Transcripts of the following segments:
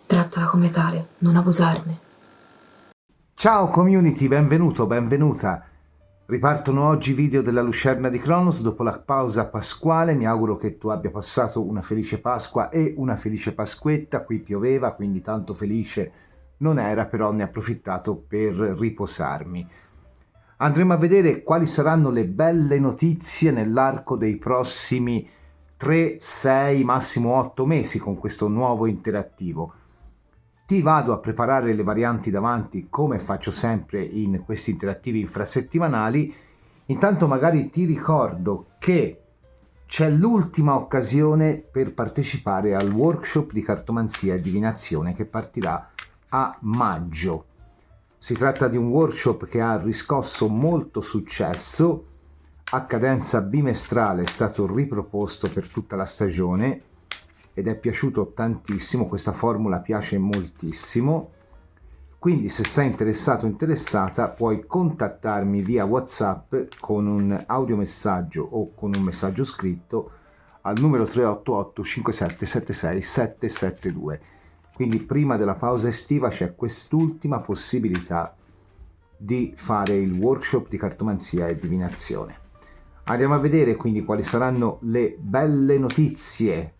Trattala come tale, non abusarne. Ciao community, benvenuto, benvenuta. Ripartono oggi i video della Lucerna di Cronos dopo la pausa pasquale. Mi auguro che tu abbia passato una felice Pasqua e una felice Pasquetta. Qui pioveva, quindi tanto felice non era, però ne ho approfittato per riposarmi. Andremo a vedere quali saranno le belle notizie nell'arco dei prossimi 3, 6, massimo 8 mesi con questo nuovo interattivo. Ti vado a preparare le varianti davanti come faccio sempre in questi interattivi infrasettimanali. Intanto magari ti ricordo che c'è l'ultima occasione per partecipare al workshop di cartomanzia e divinazione che partirà a maggio. Si tratta di un workshop che ha riscosso molto successo, a cadenza bimestrale è stato riproposto per tutta la stagione ed è piaciuto tantissimo, questa formula piace moltissimo, quindi se sei interessato o interessata puoi contattarmi via WhatsApp con un audiomessaggio o con un messaggio scritto al numero 388 5776 772. Quindi prima della pausa estiva c'è quest'ultima possibilità di fare il workshop di cartomanzia e divinazione. Andiamo a vedere quindi quali saranno le belle notizie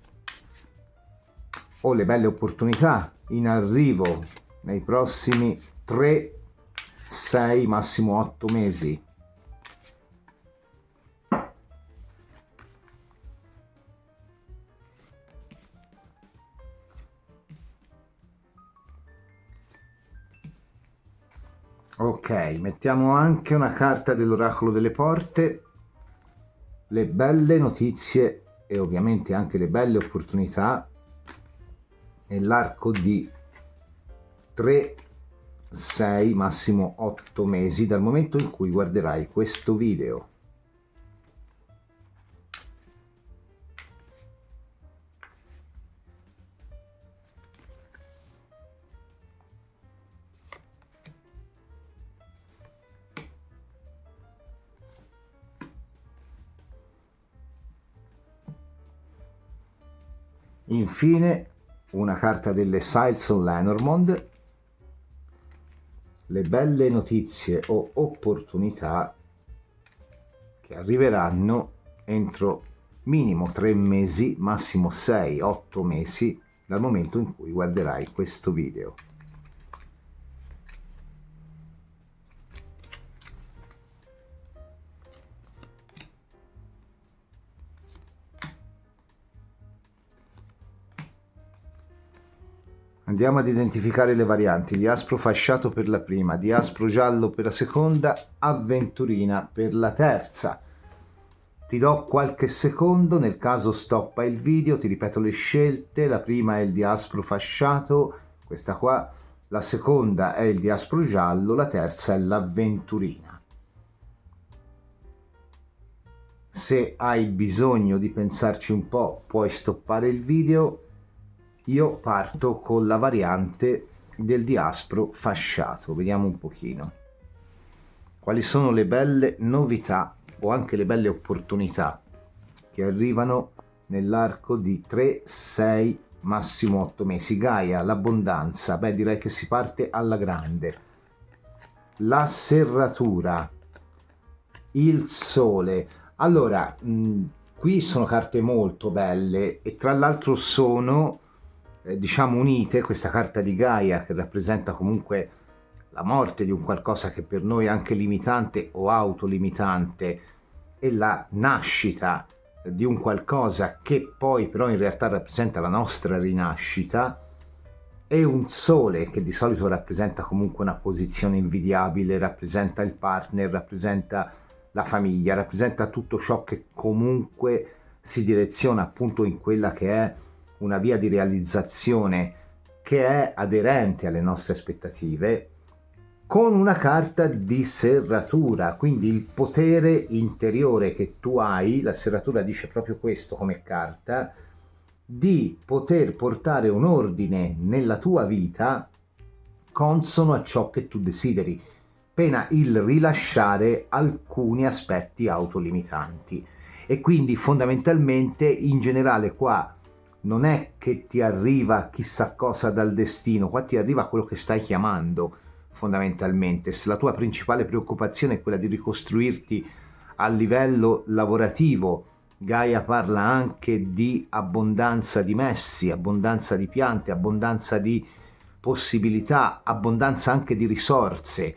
o le belle opportunità in arrivo nei prossimi 3, 6, massimo 8 mesi. Ok, mettiamo anche una carta dell'oracolo delle porte, le belle notizie e ovviamente anche le belle opportunità nell'arco di 3, 6, massimo 8 mesi dal momento in cui guarderai questo video. Infine una carta delle Silson Lenormand, le belle notizie o opportunità che arriveranno entro minimo 3 mesi, massimo 6-8 mesi dal momento in cui guarderai questo video. Andiamo ad identificare le varianti: diaspro fasciato per la prima, diaspro giallo per la seconda, avventurina per la terza. Ti do qualche secondo, nel caso stoppa il video, ti ripeto le scelte: la prima è il diaspro fasciato, questa qua, la seconda è il diaspro giallo, la terza è l'avventurina. Se hai bisogno di pensarci un po', puoi stoppare il video. Io parto con la variante del diaspro fasciato, vediamo un pochino quali sono le belle novità o anche le belle opportunità che arrivano nell'arco di 3, 6, massimo 8 mesi. Gaia, l'abbondanza, beh direi che si parte alla grande. La serratura, il sole. Allora, qui sono carte molto belle e tra l'altro sono diciamo unite. Questa carta di Gaia che rappresenta comunque la morte di un qualcosa che per noi è anche limitante o autolimitante e la nascita di un qualcosa che poi però in realtà rappresenta la nostra rinascita, e un sole che di solito rappresenta comunque una posizione invidiabile, rappresenta il partner, rappresenta la famiglia, rappresenta tutto ciò che comunque si direziona appunto in quella che è una via di realizzazione che è aderente alle nostre aspettative, con una carta di serratura, quindi il potere interiore che tu hai. La serratura dice proprio questo come carta, di poter portare un ordine nella tua vita consono a ciò che tu desideri, pena il rilasciare alcuni aspetti autolimitanti. E quindi fondamentalmente in generale qua non è che ti arriva chissà cosa dal destino, qua ti arriva quello che stai chiamando fondamentalmente. Se la tua principale preoccupazione è quella di ricostruirti a livello lavorativo, Gaia parla anche di abbondanza di messi, abbondanza di piante, abbondanza di possibilità, abbondanza anche di risorse.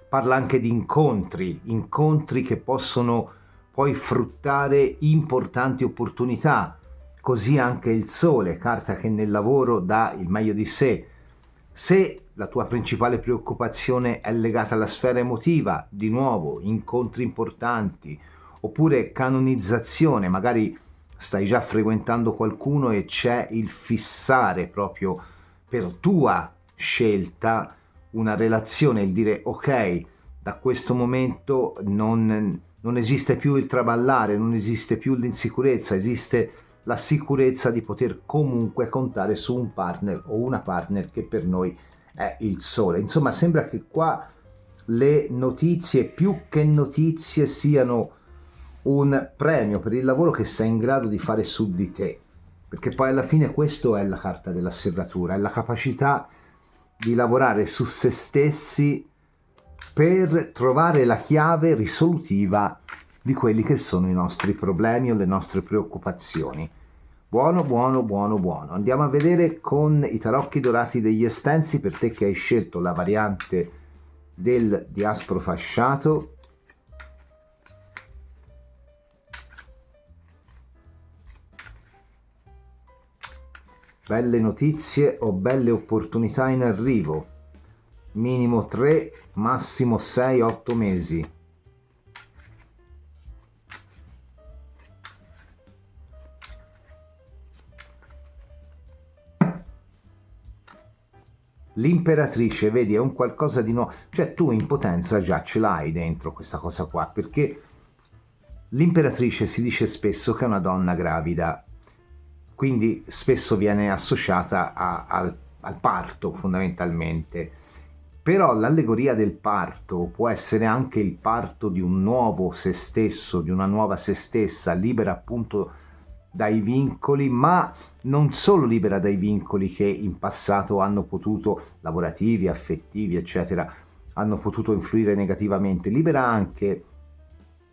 Parla anche di incontri che possono poi fruttare importanti opportunità. Così anche il Sole, carta che nel lavoro dà il meglio di sé. Se la tua principale preoccupazione è legata alla sfera emotiva, di nuovo, incontri importanti, oppure canonizzazione, magari stai già frequentando qualcuno e c'è il fissare proprio per tua scelta una relazione, il dire ok, da questo momento non esiste più il traballare, non esiste più l'insicurezza, esiste la sicurezza di poter comunque contare su un partner o una partner che per noi è il Sole. Insomma, sembra che qua le notizie, più che notizie, siano un premio per il lavoro che sei in grado di fare su di te, perché poi alla fine questo è la carta della serratura, è la capacità di lavorare su se stessi per trovare la chiave risolutiva di quelli che sono i nostri problemi o le nostre preoccupazioni. Buono, buono, buono, buono. Andiamo a vedere con i tarocchi dorati degli estensi, per te che hai scelto la variante del diaspro fasciato. Belle notizie o belle opportunità in arrivo. Minimo 3, massimo 6-8 mesi. L'imperatrice, vedi, è un qualcosa di nuovo, cioè tu in potenza già ce l'hai dentro questa cosa qua, perché l'imperatrice si dice spesso che è una donna gravida, quindi spesso viene associata al parto fondamentalmente. Però l'allegoria del parto può essere anche il parto di un nuovo se stesso, di una nuova se stessa, libera appunto dai vincoli, ma non solo libera dai vincoli che in passato hanno potuto, lavorativi, affettivi, eccetera, hanno potuto influire negativamente, libera anche,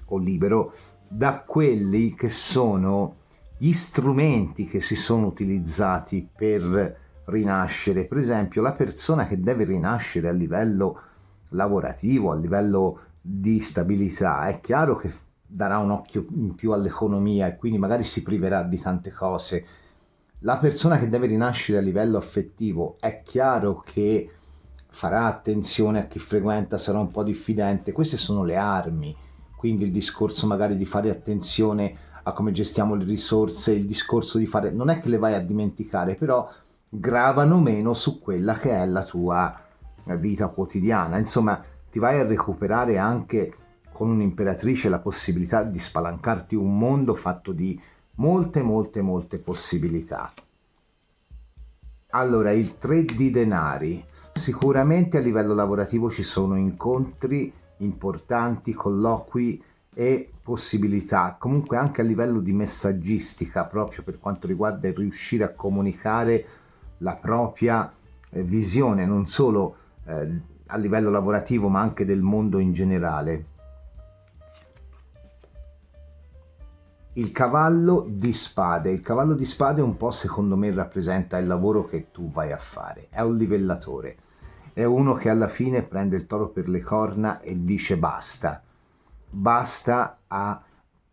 o libero, da quelli che sono gli strumenti che si sono utilizzati per rinascere. Per esempio, la persona che deve rinascere a livello lavorativo, a livello di stabilità, è chiaro che darà un occhio in più all'economia e quindi magari si priverà di tante cose. La persona che deve rinascere a livello affettivo, è chiaro che farà attenzione a chi frequenta, sarà un po' diffidente. Queste sono le armi, quindi il discorso magari di fare attenzione a come gestiamo le risorse, il discorso di fare, non è che le vai a dimenticare, però gravano meno su quella che è la tua vita quotidiana. Insomma, ti vai a recuperare anche con un'imperatrice la possibilità di spalancarti un mondo fatto di molte possibilità. Allora, il 3 di denari. Sicuramente a livello lavorativo ci sono incontri importanti, colloqui e possibilità, comunque anche a livello di messaggistica, proprio per quanto riguarda il riuscire a comunicare la propria visione, non solo a livello lavorativo ma anche del mondo in generale. Il cavallo di spade. Il cavallo di spade un po' secondo me rappresenta il lavoro che tu vai a fare, è un livellatore, è uno che alla fine prende il toro per le corna e dice basta a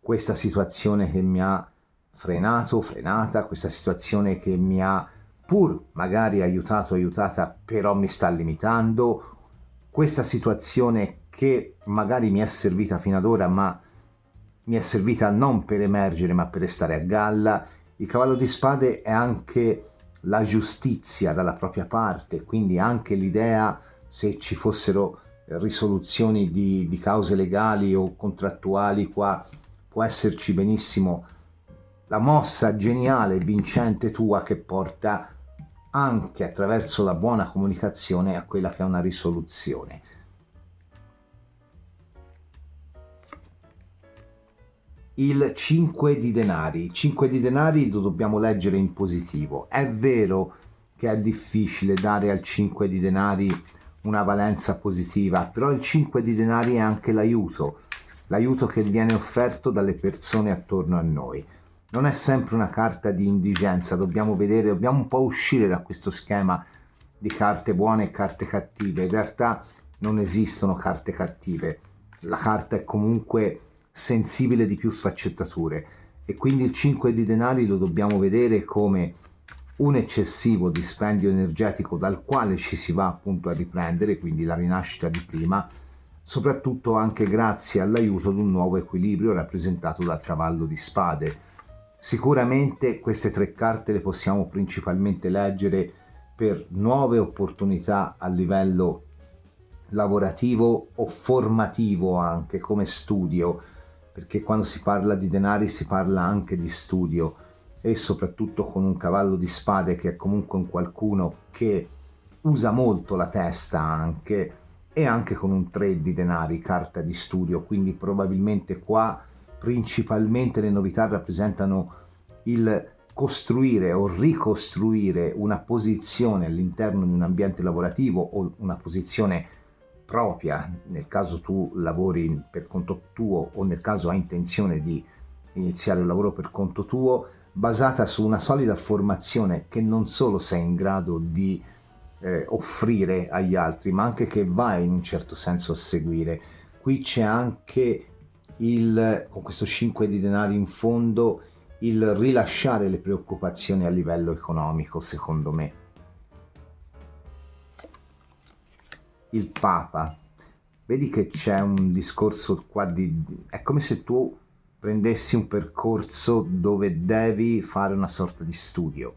questa situazione che mi ha frenata, questa situazione che mi ha pur magari aiutata, però mi sta limitando, questa situazione che magari mi è servita fino ad ora, ma mi è servita non per emergere, ma per restare a galla. Il cavallo di spade è anche la giustizia dalla propria parte, quindi anche l'idea, se ci fossero risoluzioni di cause legali o contrattuali, qua può esserci benissimo la mossa geniale e vincente tua che porta anche attraverso la buona comunicazione a quella che è una risoluzione. il 5 di denari. Il 5 di denari lo dobbiamo leggere in positivo. È vero che è difficile dare al 5 di denari una valenza positiva, però il 5 di denari è anche l'aiuto che viene offerto dalle persone attorno a noi. Non è sempre una carta di indigenza, dobbiamo un po' uscire da questo schema di carte buone e carte cattive. In realtà non esistono carte cattive, la carta è comunque sensibile di più sfaccettature e quindi il 5 di denari lo dobbiamo vedere come un eccessivo dispendio energetico dal quale ci si va appunto a riprendere, quindi la rinascita di prima, soprattutto anche grazie all'aiuto di un nuovo equilibrio rappresentato dal cavallo di spade. Sicuramente queste tre carte le possiamo principalmente leggere per nuove opportunità a livello lavorativo o formativo, anche come studio, perché quando si parla di denari si parla anche di studio, e soprattutto con un cavallo di spade che è comunque un qualcuno che usa molto la testa anche, e anche con un 3 di denari, carta di studio, quindi probabilmente qua principalmente le novità rappresentano il costruire o ricostruire una posizione all'interno di un ambiente lavorativo o una posizione propria, nel caso tu lavori per conto tuo o nel caso hai intenzione di iniziare un lavoro per conto tuo, basata su una solida formazione che non solo sei in grado di offrire agli altri, ma anche che vai in un certo senso a seguire. Qui c'è anche con questo 5 di denari in fondo, il rilasciare le preoccupazioni a livello economico, secondo me. Il Papa, vedi che c'è un discorso qua è come se tu prendessi un percorso dove devi fare una sorta di studio.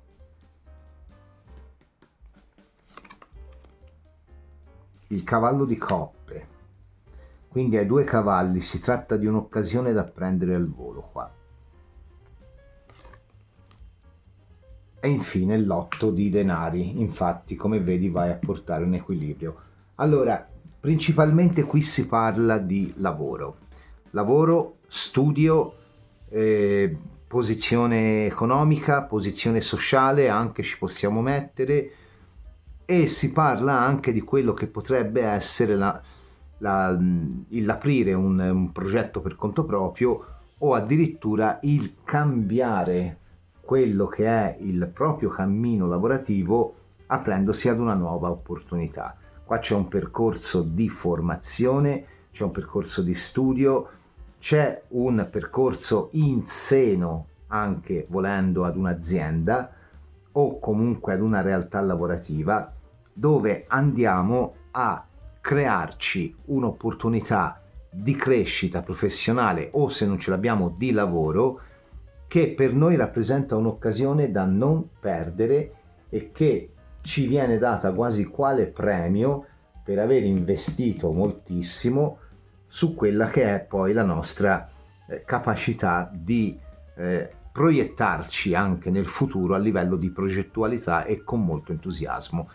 Il cavallo di coppe, quindi hai due cavalli, si tratta di un'occasione da prendere al volo qua. E infine l'8 di denari, infatti come vedi vai a portare un equilibrio. Allora, principalmente qui si parla di lavoro, studio, posizione economica, posizione sociale anche ci possiamo mettere, e si parla anche di quello che potrebbe essere l'aprire un progetto per conto proprio, o addirittura il cambiare quello che è il proprio cammino lavorativo aprendosi ad una nuova opportunità. Qua c'è un percorso di formazione, c'è un percorso di studio, c'è un percorso in seno anche volendo ad un'azienda o comunque ad una realtà lavorativa, dove andiamo a crearci un'opportunità di crescita professionale o, se non ce l'abbiamo, di lavoro, che per noi rappresenta un'occasione da non perdere e che ci viene data quasi quale premio per aver investito moltissimo su quella che è poi la nostra capacità di proiettarci anche nel futuro a livello di progettualità e con molto entusiasmo,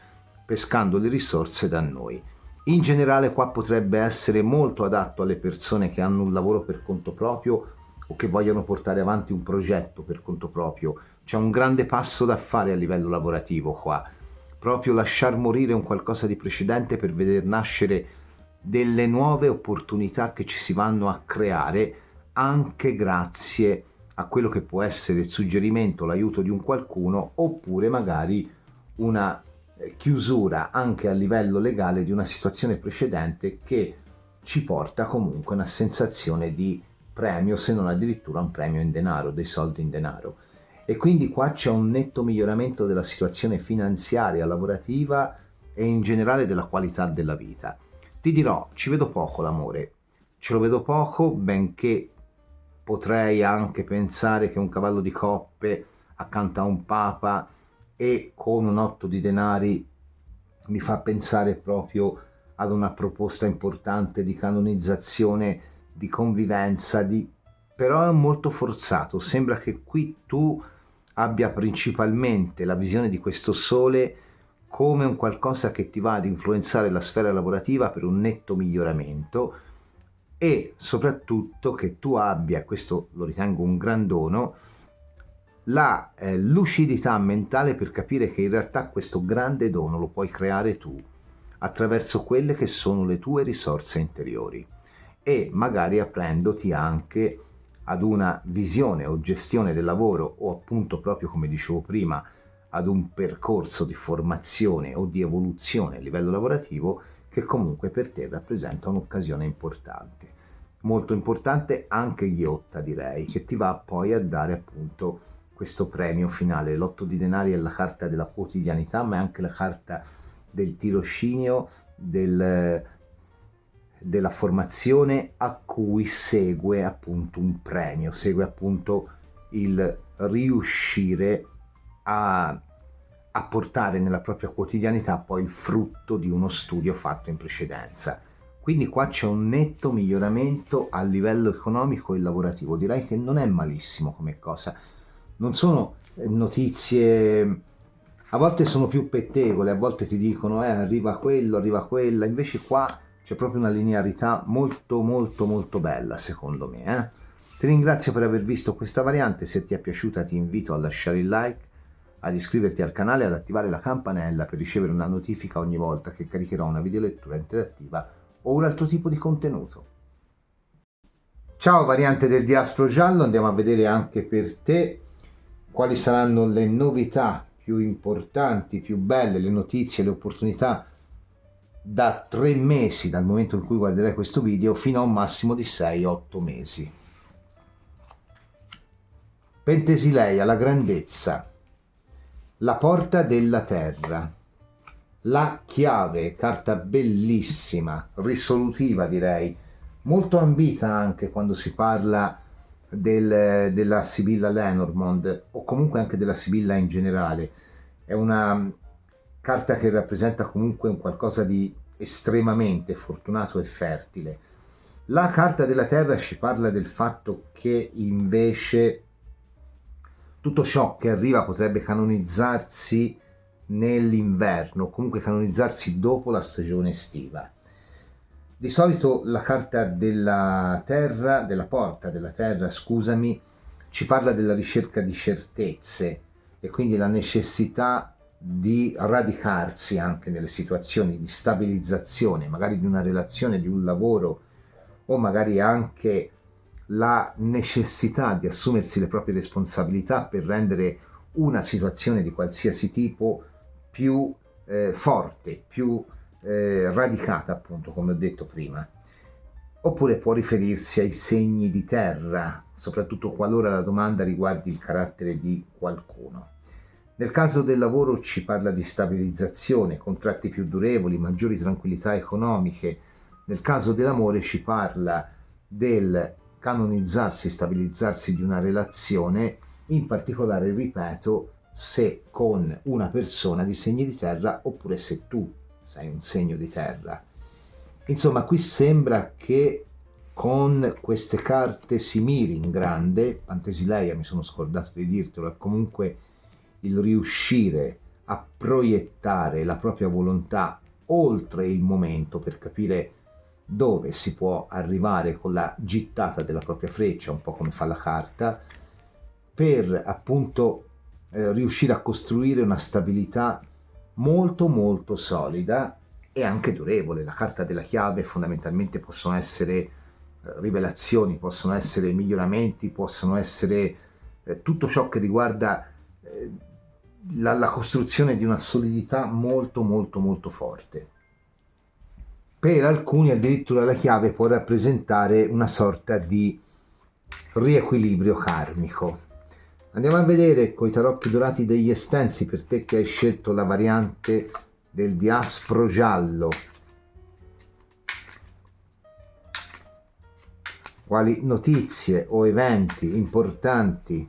pescando le risorse da noi. In generale qua potrebbe essere molto adatto alle persone che hanno un lavoro per conto proprio o che vogliono portare avanti un progetto per conto proprio. C'è un grande passo da fare a livello lavorativo qua, proprio lasciar morire un qualcosa di precedente per veder nascere delle nuove opportunità che ci si vanno a creare anche grazie a quello che può essere il suggerimento, l'aiuto di un qualcuno, oppure magari una chiusura anche a livello legale di una situazione precedente che ci porta comunque una sensazione di premio, se non addirittura un premio in denaro, dei soldi in denaro. E quindi qua c'è un netto miglioramento della situazione finanziaria, lavorativa e in generale della qualità della vita. Ti dirò, ci vedo poco l'amore, ce lo vedo poco, benché potrei anche pensare che un cavallo di coppe accanto a un papa e con un 8 di denari mi fa pensare proprio ad una proposta importante di canonizzazione, di convivenza, però è molto forzato. Sembra che qui tu abbia principalmente la visione di questo sole come un qualcosa che ti va ad influenzare la sfera lavorativa per un netto miglioramento, e soprattutto che tu abbia, questo lo ritengo un gran dono, la lucidità mentale per capire che in realtà questo grande dono lo puoi creare tu attraverso quelle che sono le tue risorse interiori e magari aprendoti anche ad una visione o gestione del lavoro o appunto proprio come dicevo prima ad un percorso di formazione o di evoluzione a livello lavorativo che comunque per te rappresenta un'occasione importante. Molto importante anche ghiotta direi, che ti va poi a dare appunto questo premio finale. L'otto di denari è la carta della quotidianità, ma è anche la carta del tirocinio, della formazione a cui segue appunto un premio, segue appunto il riuscire a portare nella propria quotidianità poi il frutto di uno studio fatto in precedenza. Quindi qua c'è un netto miglioramento a livello economico e lavorativo, direi che non è malissimo come cosa. Non sono notizie, a volte sono più pettegole, a volte ti dicono arriva quello, arriva quella, invece qua c'è proprio una linearità molto molto molto bella secondo me. Ti ringrazio per aver visto questa variante, se ti è piaciuta ti invito a lasciare il like, ad iscriverti al canale e ad attivare la campanella per ricevere una notifica ogni volta che caricherò una videolettura interattiva o un altro tipo di contenuto. Ciao variante del diaspro giallo, andiamo a vedere anche per te quali saranno le novità più importanti, più belle, le notizie, le opportunità da 3 mesi dal momento in cui guarderai questo video fino a un massimo di 6-8 mesi. Pentesileia, la grandezza, la porta della terra, la chiave, carta bellissima, risolutiva direi, molto ambita anche quando si parla della Sibilla Lenormand o comunque anche della Sibilla in generale. È una carta che rappresenta comunque un qualcosa di estremamente fortunato e fertile. La carta della terra ci parla del fatto che invece tutto ciò che arriva potrebbe canonizzarsi nell'inverno, comunque canonizzarsi dopo la stagione estiva. Di solito la carta della terra, della porta della terra, scusami, ci parla della ricerca di certezze e quindi la necessità di radicarsi anche nelle situazioni di stabilizzazione, magari di una relazione, di un lavoro o magari anche la necessità di assumersi le proprie responsabilità per rendere una situazione di qualsiasi tipo più forte, più radicata appunto come ho detto prima. Oppure può riferirsi ai segni di terra, soprattutto qualora la domanda riguardi il carattere di qualcuno. Nel caso del lavoro ci parla di stabilizzazione, contratti più durevoli, maggiori tranquillità economiche. Nel caso dell'amore ci parla del canonizzarsi, stabilizzarsi di una relazione, in particolare, ripeto, se con una persona di segni di terra oppure se tu sei un segno di terra. Insomma, qui sembra che con queste carte si miri in grande, Pentesileia, mi sono scordato di dirtelo, è comunque il riuscire a proiettare la propria volontà oltre il momento per capire dove si può arrivare con la gittata della propria freccia, un po' come fa la carta, per appunto riuscire a costruire una stabilità molto molto solida e anche durevole. La carta della chiave fondamentalmente possono essere rivelazioni, possono essere miglioramenti, possono essere tutto ciò che riguarda la costruzione di una solidità molto molto molto forte. Per alcuni addirittura la chiave può rappresentare una sorta di riequilibrio karmico. Andiamo a vedere coi tarocchi dorati degli estensi per te che hai scelto la variante del diaspro giallo. Quali notizie o eventi importanti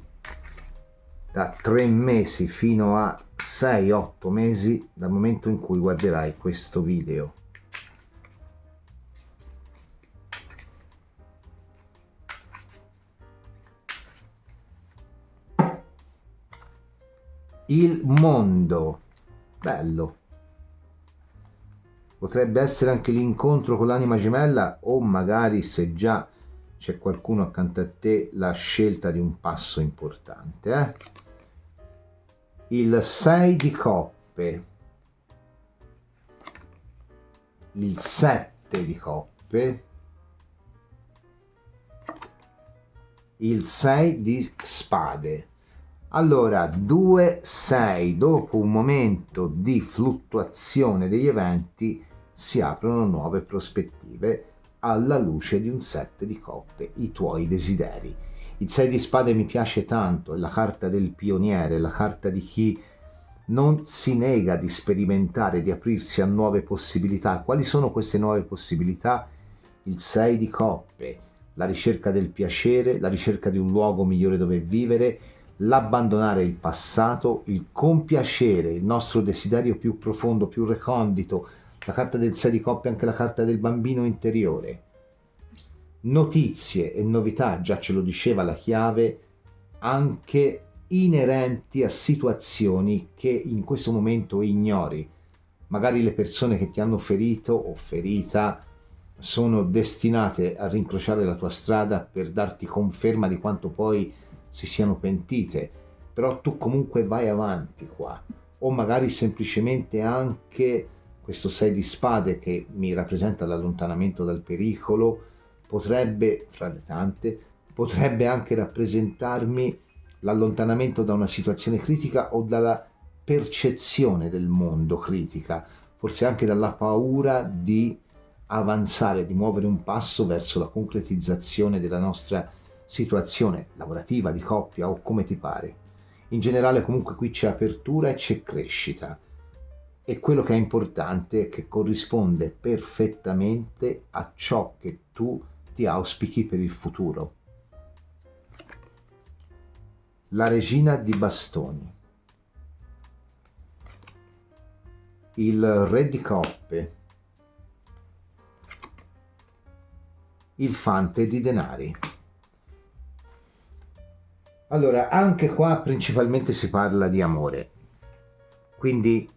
da 3 mesi fino a 6-8 mesi dal momento in cui guarderai questo video. Il mondo, bello. Potrebbe essere anche l'incontro con l'anima gemella, o magari, se già c'è qualcuno accanto a te, la scelta di un passo importante. Il 6 di coppe, il 7 di coppe, il 6 di spade. Allora, 2-6, dopo un momento di fluttuazione degli eventi, si aprono nuove prospettive alla luce di un 7 di coppe, i tuoi desideri. Il 6 di spade mi piace tanto, è la carta del pioniere, la carta di chi non si nega di sperimentare, di aprirsi a nuove possibilità. Quali sono queste nuove possibilità? Il 6 di coppe, la ricerca del piacere, la ricerca di un luogo migliore dove vivere, l'abbandonare il passato, il compiacere, il nostro desiderio più profondo, più recondito. La carta del 6 di coppe è anche la carta del bambino interiore. Notizie e novità, già ce lo diceva la chiave, anche inerenti a situazioni che in questo momento ignori. Magari le persone che ti hanno ferito o ferita sono destinate a rincrociare la tua strada per darti conferma di quanto poi si siano pentite, però tu comunque vai avanti qua. O magari semplicemente anche questo 6 di spade, che mi rappresenta l'allontanamento dal pericolo, potrebbe, fra le tante, potrebbe anche rappresentarmi l'allontanamento da una situazione critica o dalla percezione del mondo critica, forse anche dalla paura di avanzare, di muovere un passo verso la concretizzazione della nostra situazione lavorativa, di coppia o come ti pare. In generale comunque qui c'è apertura e c'è crescita, e quello che è importante è che corrisponde perfettamente a ciò che tu ti auspichi per il futuro. La regina di bastoni, il re di coppe, il fante di denari. Allora, anche qua principalmente si parla di amore, quindi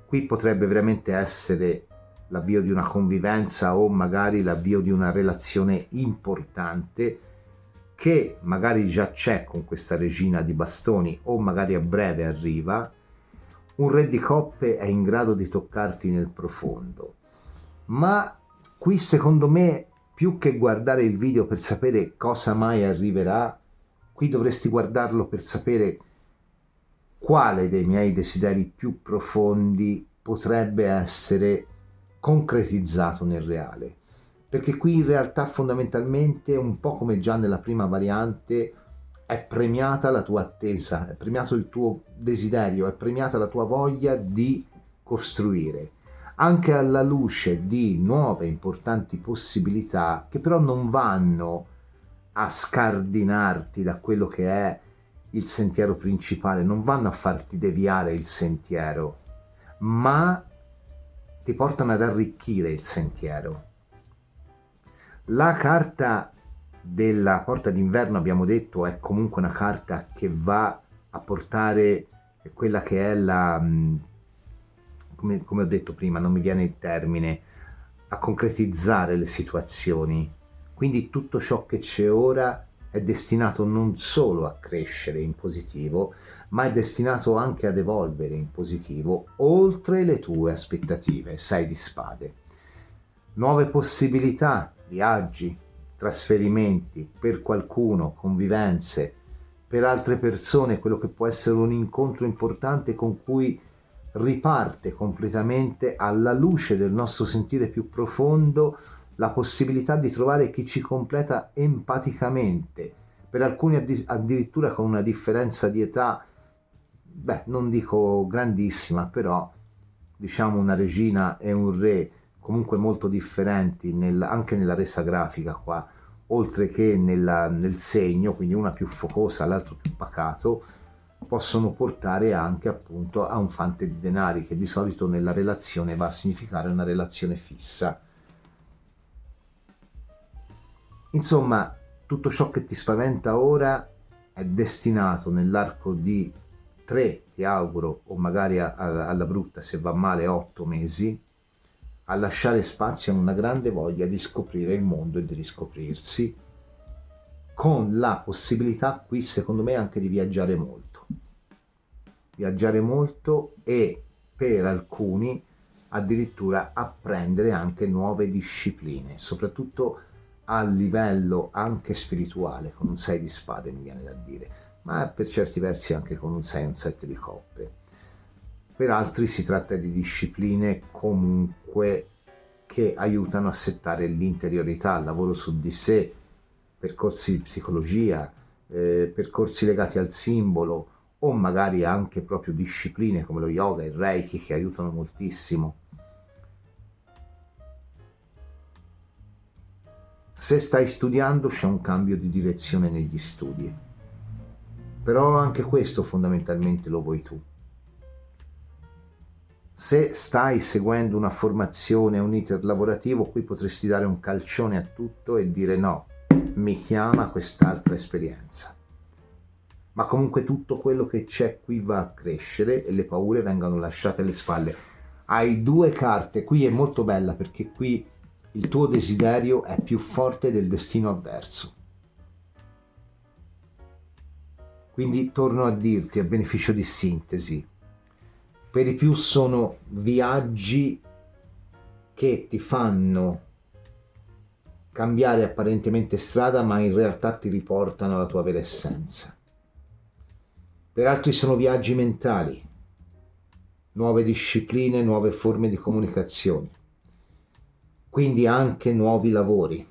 qui potrebbe veramente essere l'avvio di una convivenza o magari l'avvio di una relazione importante che magari già c'è con questa regina di bastoni o magari a breve arriva. Un re di coppe è in grado di toccarti nel profondo, ma qui secondo me, più che guardare il video per sapere cosa mai arriverà, qui dovresti guardarlo per sapere quale dei miei desideri più profondi potrebbe essere concretizzato nel reale. Perché qui in realtà fondamentalmente, un po' come già nella prima variante, è premiata la tua attesa, è premiato il tuo desiderio, è premiata la tua voglia di costruire, anche alla luce di nuove importanti possibilità che però non vanno a scardinarti da quello che è il sentiero principale, non vanno a farti deviare il sentiero, ma ti portano ad arricchire il sentiero. La carta della porta d'inverno, abbiamo detto, è comunque una carta che va a portare quella che è la, come ho detto prima, non mi viene il termine, a concretizzare le situazioni. Quindi tutto ciò che c'è ora è destinato non solo a crescere in positivo, ma è destinato anche ad evolvere in positivo oltre le tue aspettative. 6 di spade. Nuove possibilità, viaggi, trasferimenti, per qualcuno, convivenze, per altre persone, quello che può essere un incontro importante con cui riparte completamente alla luce del nostro sentire più profondo la possibilità di trovare chi ci completa empaticamente, per alcuni addirittura con una differenza di età, non dico grandissima, però diciamo una regina e un re comunque molto differenti anche nella resa grafica qua, oltre che nel segno, quindi una più focosa, l'altro più pacato, possono portare anche appunto a un fante di denari, che di solito nella relazione va a significare una relazione fissa. Insomma, tutto ciò che ti spaventa ora è destinato nell'arco di 3, ti auguro, o magari alla brutta se va male 8 mesi, a lasciare spazio a una grande voglia di scoprire il mondo e di riscoprirsi, con la possibilità qui secondo me anche di viaggiare molto e per alcuni addirittura apprendere anche nuove discipline, soprattutto a livello anche spirituale, con un 6 di spade mi viene da dire, ma per certi versi anche con un 6 e un 7 di coppe. Per altri si tratta di discipline comunque che aiutano a settare l'interiorità, il lavoro su di sé, percorsi di psicologia, percorsi legati al simbolo o magari anche proprio discipline come lo yoga e il reiki che aiutano moltissimo. Se stai studiando c'è un cambio di direzione negli studi, però anche questo fondamentalmente lo vuoi tu. Se stai seguendo una formazione, un iter lavorativo, qui potresti dare un calcione a tutto e dire no, mi chiama quest'altra esperienza. Ma comunque tutto quello che c'è qui va a crescere e le paure vengono lasciate alle spalle. Hai 2 carte, qui è molto bella perché qui il tuo desiderio è più forte del destino avverso. Quindi torno a dirti, a beneficio di sintesi, per i più sono viaggi che ti fanno cambiare apparentemente strada, ma in realtà ti riportano alla tua vera essenza. Per altri sono viaggi mentali, nuove discipline, nuove forme di comunicazione, quindi anche nuovi lavori.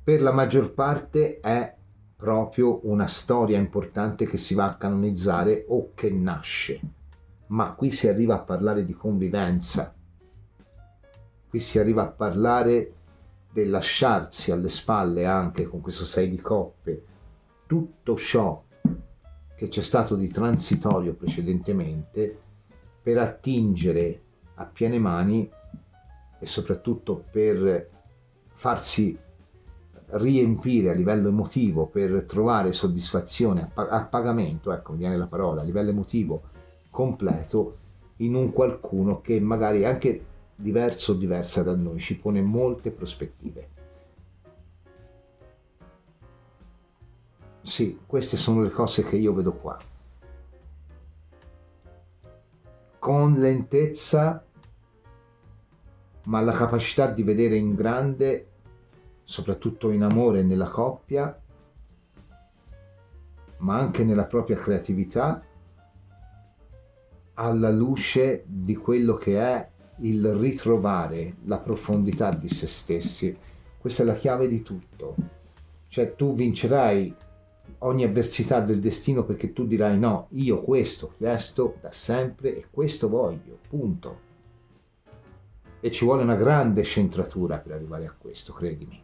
Per la maggior parte è proprio una storia importante che si va a canonizzare o che nasce, ma qui si arriva a parlare di convivenza, qui si arriva a parlare del lasciarsi alle spalle anche con questo 6 di coppe tutto ciò che c'è stato di transitorio precedentemente per attingere a piene mani e soprattutto per farsi riempire a livello emotivo, per trovare soddisfazione a pagamento, ecco mi viene la parola, a livello emotivo completo in un qualcuno che magari è anche diverso o diversa da noi, ci pone molte prospettive. Sì, queste sono le cose che io vedo qua. Con lentezza, ma la capacità di vedere in grande, soprattutto in amore e nella coppia, ma anche nella propria creatività, alla luce di quello che è il ritrovare la profondità di se stessi. Questa è la chiave di tutto. Cioè tu vincerai ogni avversità del destino perché tu dirai no, io questo ho chiesto da sempre e questo voglio, punto. E ci vuole una grande centratura per arrivare a questo, credimi.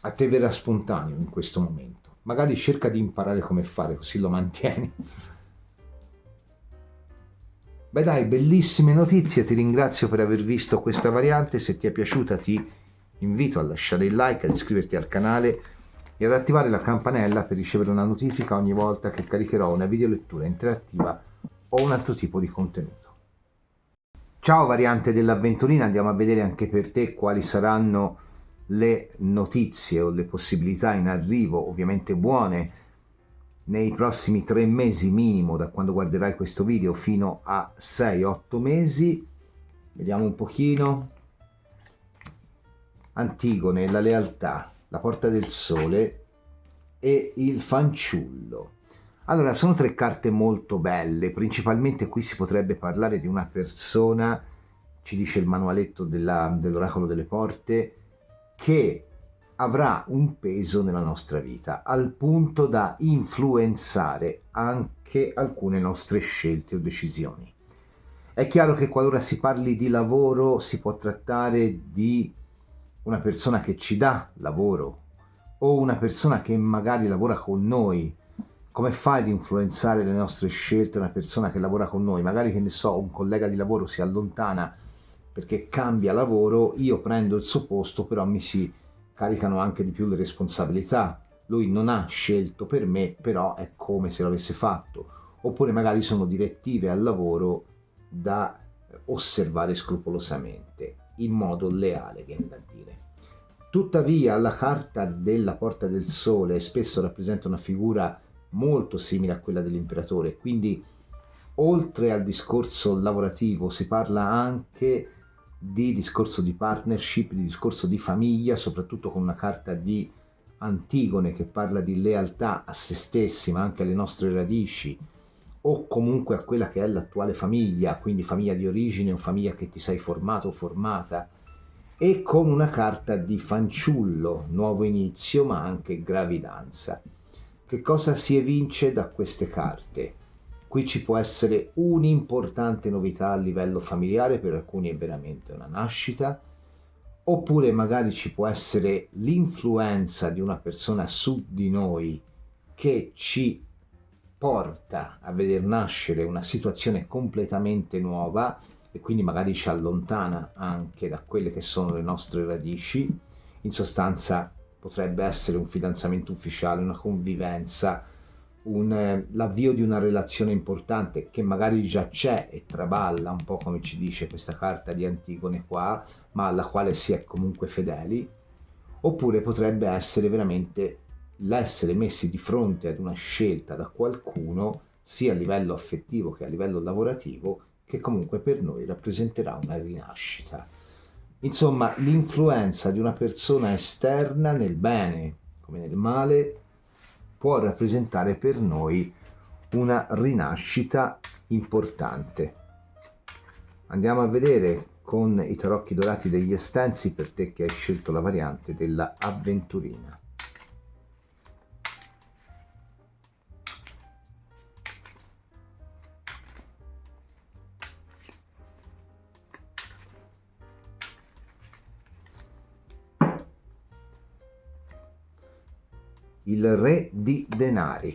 A te verrà spontaneo in questo momento. Magari cerca di imparare come fare, così lo mantieni. Beh dai, bellissime notizie, ti ringrazio per aver visto questa variante, se ti è piaciuta ti invito a lasciare il like, ad iscriverti al canale e ad attivare la campanella per ricevere una notifica ogni volta che caricherò una videolettura interattiva o un altro tipo di contenuto. Ciao variante dell'avventurina, andiamo a vedere anche per te quali saranno le notizie o le possibilità in arrivo, ovviamente buone, nei prossimi 3 mesi minimo da quando guarderai questo video fino a 6-8 mesi. Vediamo un pochino. Antigone, la lealtà, la porta del sole e il fanciullo. Allora, sono 3 carte molto belle, principalmente qui si potrebbe parlare di una persona, ci dice il manualetto dell'oracolo delle porte, che avrà un peso nella nostra vita, al punto da influenzare anche alcune nostre scelte o decisioni. È chiaro che qualora si parli di lavoro si può trattare di una persona che ci dà lavoro o una persona che magari lavora con noi. Come fai ad influenzare le nostre scelte una persona che lavora con noi? Magari, che ne so, un collega di lavoro si allontana perché cambia lavoro, io prendo il suo posto, però mi si caricano anche di più le responsabilità. Lui non ha scelto per me, però è come se l'avesse fatto. Oppure magari sono direttive al lavoro da osservare scrupolosamente, in modo leale, viene da dire. Tuttavia la carta della Porta del Sole spesso rappresenta una figura molto simile a quella dell'imperatore, quindi oltre al discorso lavorativo si parla anche di discorso di partnership, di discorso di famiglia, soprattutto con una carta di Antigone che parla di lealtà a se stessi ma anche alle nostre radici, o comunque a quella che è l'attuale famiglia, quindi famiglia di origine o famiglia che ti sei formato o formata, e con una carta di fanciullo, nuovo inizio ma anche gravidanza. Che cosa si evince da queste carte? Qui ci può essere un'importante novità a livello familiare, per alcuni è veramente una nascita, oppure magari ci può essere l'influenza di una persona su di noi che ci porta a veder nascere una situazione completamente nuova e quindi magari ci allontana anche da quelle che sono le nostre radici. In sostanza potrebbe essere un fidanzamento ufficiale, una convivenza, l'avvio di una relazione importante che magari già c'è e traballa, un po' come ci dice questa carta di Antigone qua, ma alla quale si è comunque fedeli, oppure potrebbe essere veramente l'essere messi di fronte ad una scelta da qualcuno, sia a livello affettivo che a livello lavorativo, che comunque per noi rappresenterà una rinascita. Insomma, l'influenza di una persona esterna nel bene come nel male può rappresentare per noi una rinascita importante. Andiamo a vedere con i tarocchi dorati degli estensi per te che hai scelto la variante della avventurina. Il re di denari.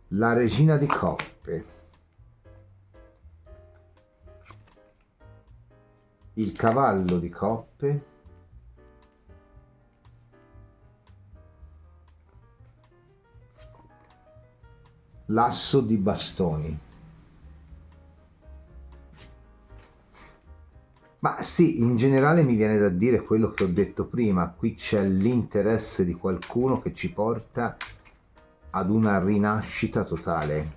La regina di coppe. Il cavallo di coppe. L'asso di bastoni. Ma sì, in generale mi viene da dire quello che ho detto prima, qui c'è l'interesse di qualcuno che ci porta ad una rinascita totale.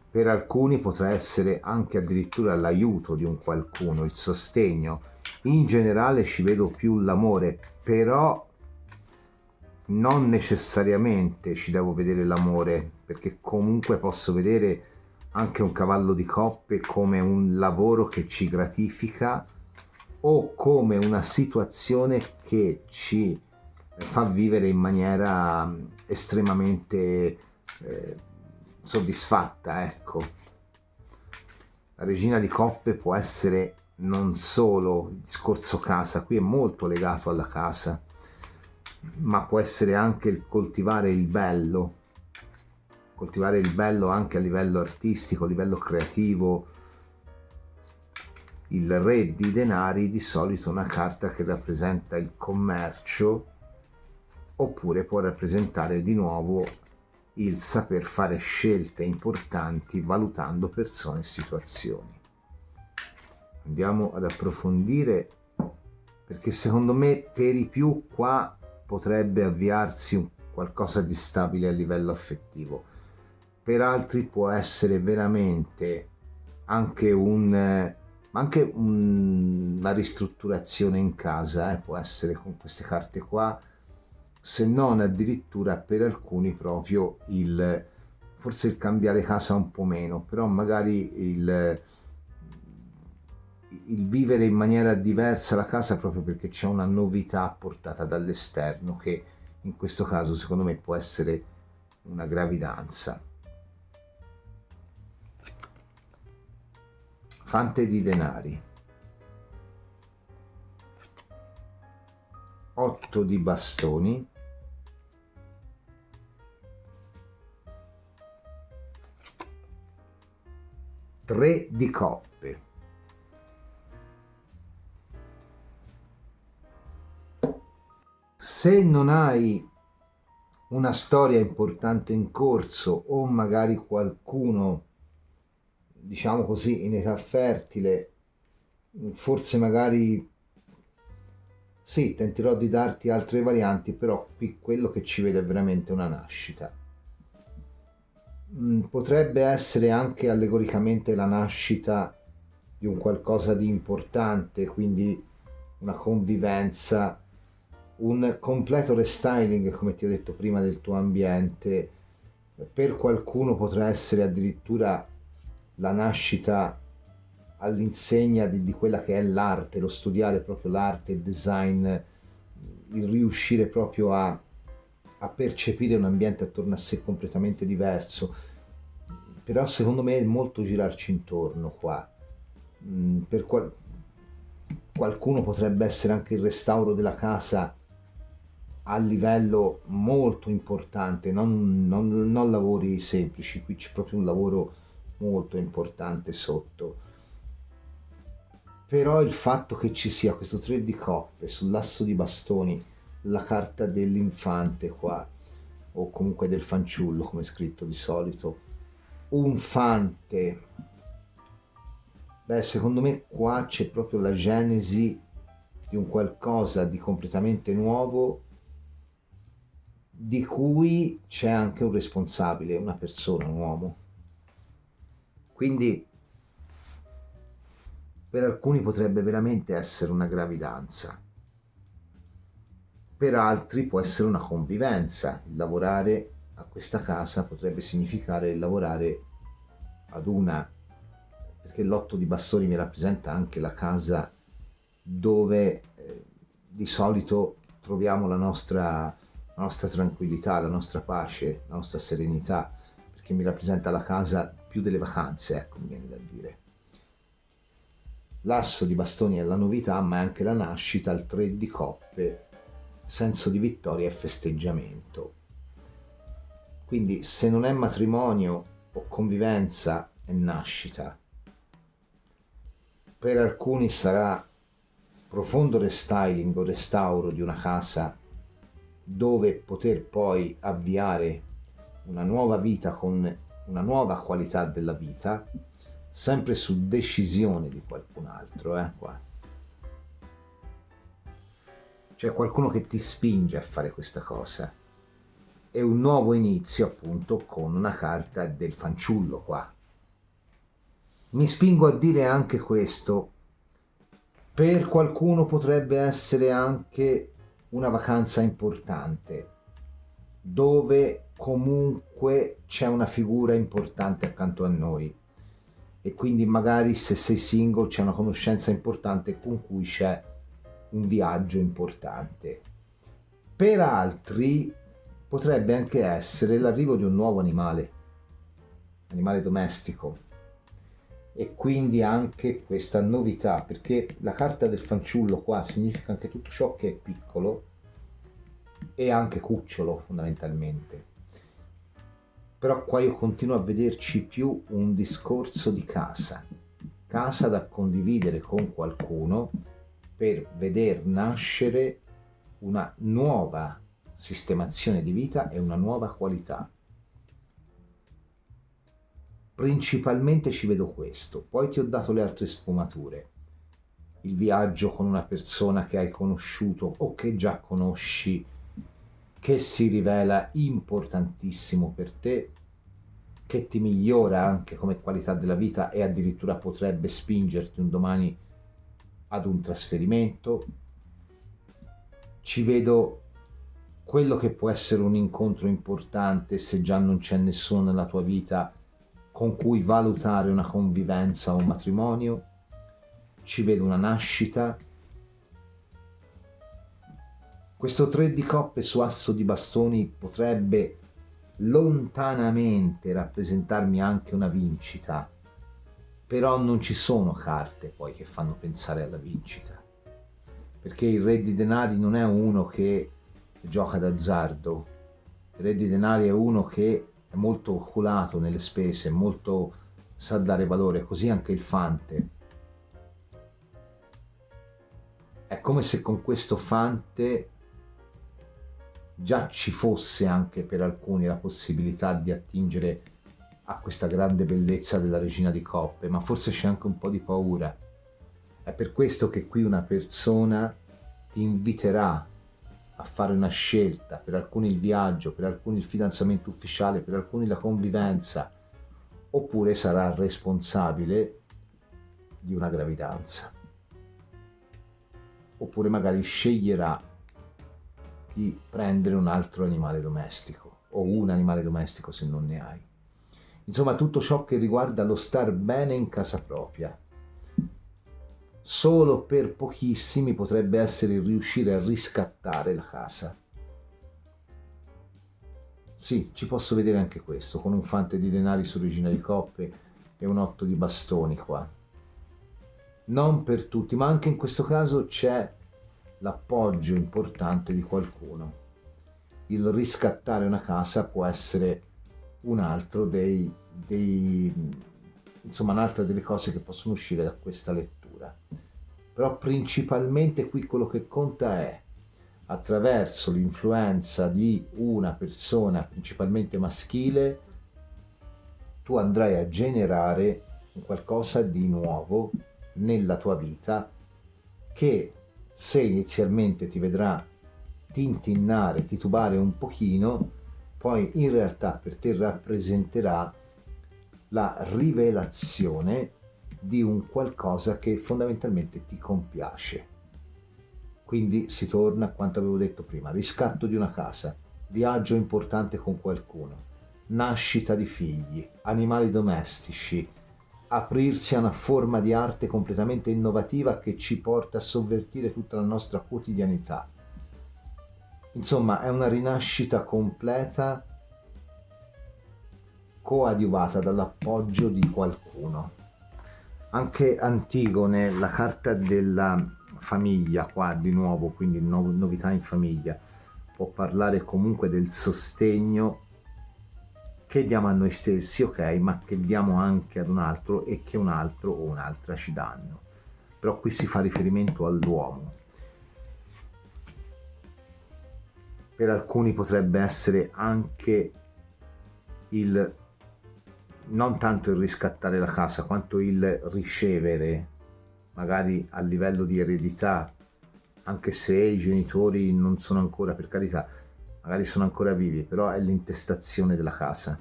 Per alcuni potrà essere anche addirittura l'aiuto di un qualcuno, il sostegno. In generale ci vedo più l'amore, però non necessariamente ci devo vedere l'amore, perché comunque posso vedere anche un cavallo di coppe come un lavoro che ci gratifica o come una situazione che ci fa vivere in maniera estremamente soddisfatta, ecco. La regina di coppe può essere non solo il discorso casa, qui è molto legato alla casa, ma può essere anche il coltivare il bello anche a livello artistico, a livello creativo. Il re di denari di solito è una carta che rappresenta il commercio, oppure può rappresentare di nuovo il saper fare scelte importanti valutando persone e situazioni. Andiamo ad approfondire, perché secondo me per i più qua potrebbe avviarsi qualcosa di stabile a livello affettivo. Per altri può essere veramente anche una ristrutturazione in casa, può essere con queste carte qua, se non addirittura per alcuni proprio forse il cambiare casa un po' meno, però magari il vivere in maniera diversa la casa proprio perché c'è una novità portata dall'esterno, che in questo caso secondo me può essere una gravidanza. Fante di denari. 8 di bastoni. Tre di coppe. Se non hai una storia importante in corso o magari qualcuno, diciamo così, in età fertile, forse magari sì, tenterò di darti altre varianti, però qui quello che ci vedo è veramente una nascita. Potrebbe essere anche allegoricamente la nascita di un qualcosa di importante, quindi una convivenza, un completo restyling, come ti ho detto prima, del tuo ambiente. Per qualcuno potrà essere addirittura la nascita all'insegna di quella che è l'arte, lo studiare proprio l'arte, il design, il riuscire proprio a percepire un ambiente attorno a sé completamente diverso. Però secondo me è molto girarci intorno qua. Per qualcuno potrebbe essere anche il restauro della casa a livello molto importante, non lavori semplici, qui c'è proprio un lavoro molto importante sotto. Però il fatto che ci sia questo 3 di coppe sull'asso di bastoni, la carta dell'infante qua, o comunque del fanciullo come è scritto di solito, un fante, beh, secondo me qua c'è proprio la genesi di un qualcosa di completamente nuovo, di cui c'è anche un responsabile, una persona, un uomo. Quindi per alcuni potrebbe veramente essere una gravidanza, per altri può essere una convivenza. Il lavorare a questa casa potrebbe significare lavorare ad una, perché l'otto di bastoni mi rappresenta anche la casa dove di solito troviamo la nostra tranquillità, la nostra pace, la nostra serenità, perché mi rappresenta la casa più delle vacanze, ecco, mi viene da dire. L'asso di bastoni è la novità, ma è anche la nascita, il 3 di coppe, senso di vittoria e festeggiamento. Quindi se non è matrimonio o convivenza, è nascita. Per alcuni sarà profondo restyling o restauro di una casa dove poter poi avviare una nuova vita con una nuova qualità della vita, sempre su decisione di qualcun altro, qua. C'è qualcuno che ti spinge a fare questa cosa. È un nuovo inizio, appunto, con una carta del fanciullo qua. Mi spingo a dire anche questo. Per qualcuno potrebbe essere anche una vacanza importante, dove comunque c'è una figura importante accanto a noi. E quindi magari se sei single c'è una conoscenza importante con cui c'è un viaggio importante. Per altri potrebbe anche essere l'arrivo di un nuovo animale domestico, e quindi anche questa novità, perché la carta del fanciullo qua significa anche tutto ciò che è piccolo e anche cucciolo fondamentalmente. Però qua io continuo a vederci più un discorso di casa da condividere con qualcuno per veder nascere una nuova sistemazione di vita e una nuova qualità. Principalmente ci vedo questo, poi ti ho dato le altre sfumature. Il viaggio con una persona che hai conosciuto o che già conosci, che si rivela importantissimo per te, che ti migliora anche come qualità della vita e addirittura potrebbe spingerti un domani ad un trasferimento. Ci vedo quello che può essere un incontro importante se già non c'è nessuno nella tua vita con cui valutare una convivenza o un matrimonio. Ci vedo una nascita. Questo 3 di coppe su asso di bastoni potrebbe lontanamente rappresentarmi anche una vincita, però non ci sono carte poi che fanno pensare alla vincita, perché il re di denari non è uno che gioca d'azzardo. Il re di denari è uno che è molto oculato nelle spese, molto sa dare valore, così anche il fante. È come se con questo fante già ci fosse anche per alcuni la possibilità di attingere a questa grande bellezza della Regina di Coppe, ma forse c'è anche un po' di paura. È per questo che qui una persona ti inviterà a fare una scelta, per alcuni il viaggio, per alcuni il fidanzamento ufficiale, per alcuni la convivenza, oppure sarà responsabile di una gravidanza, oppure magari sceglierà di prendere un altro animale domestico o un animale domestico se non ne hai. Insomma, tutto ciò che riguarda lo star bene in casa propria. Solo per pochissimi potrebbe essere il riuscire a riscattare la casa. Sì, ci posso vedere anche questo, con un fante di denari su Regina di Coppe e un 8 di bastoni qua. Non per tutti, ma anche in questo caso c'è l'appoggio importante di qualcuno. Il riscattare una casa può essere un altro insomma, un'altra delle cose che possono uscire da questa lettura. Però principalmente qui quello che conta è, attraverso l'influenza di una persona principalmente maschile, tu andrai a generare un qualcosa di nuovo nella tua vita che, se inizialmente ti vedrà tintinnare, titubare un pochino, poi in realtà per te rappresenterà la rivelazione di un qualcosa che fondamentalmente ti compiace. Quindi si torna a quanto avevo detto prima: riscatto di una casa, viaggio importante con qualcuno, nascita di figli, animali domestici, aprirsi a una forma di arte completamente innovativa che ci porta a sovvertire tutta la nostra quotidianità. Insomma, è una rinascita completa, coadiuvata dall'appoggio di qualcuno. Anche Antigone, la carta della famiglia, qua di nuovo, quindi novità in famiglia, può parlare comunque del sostegno che diamo a noi stessi, ok, ma che diamo anche ad un altro e che un altro o un'altra ci danno. Però qui si fa riferimento all'uomo. Per alcuni potrebbe essere anche non tanto il riscattare la casa, quanto il ricevere, magari a livello di eredità, anche se i genitori non sono ancora, per carità, magari sono ancora vivi, però è l'intestazione della casa.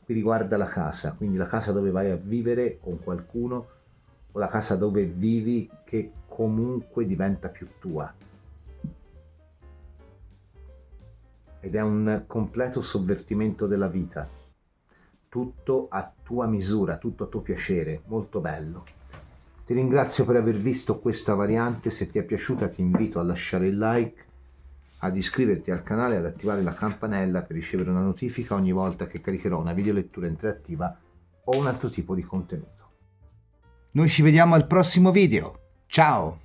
Qui riguarda la casa, quindi la casa dove vai a vivere con qualcuno o la casa dove vivi, che comunque diventa più tua. Ed è un completo sovvertimento della vita, tutto a tua misura, tutto a tuo piacere, molto bello. Ti ringrazio per aver visto questa variante. Se ti è piaciuta ti invito a lasciare il like, ad iscriverti al canale e ad attivare la campanella per ricevere una notifica ogni volta che caricherò una videolettura interattiva o un altro tipo di contenuto. Noi ci vediamo al prossimo video, ciao!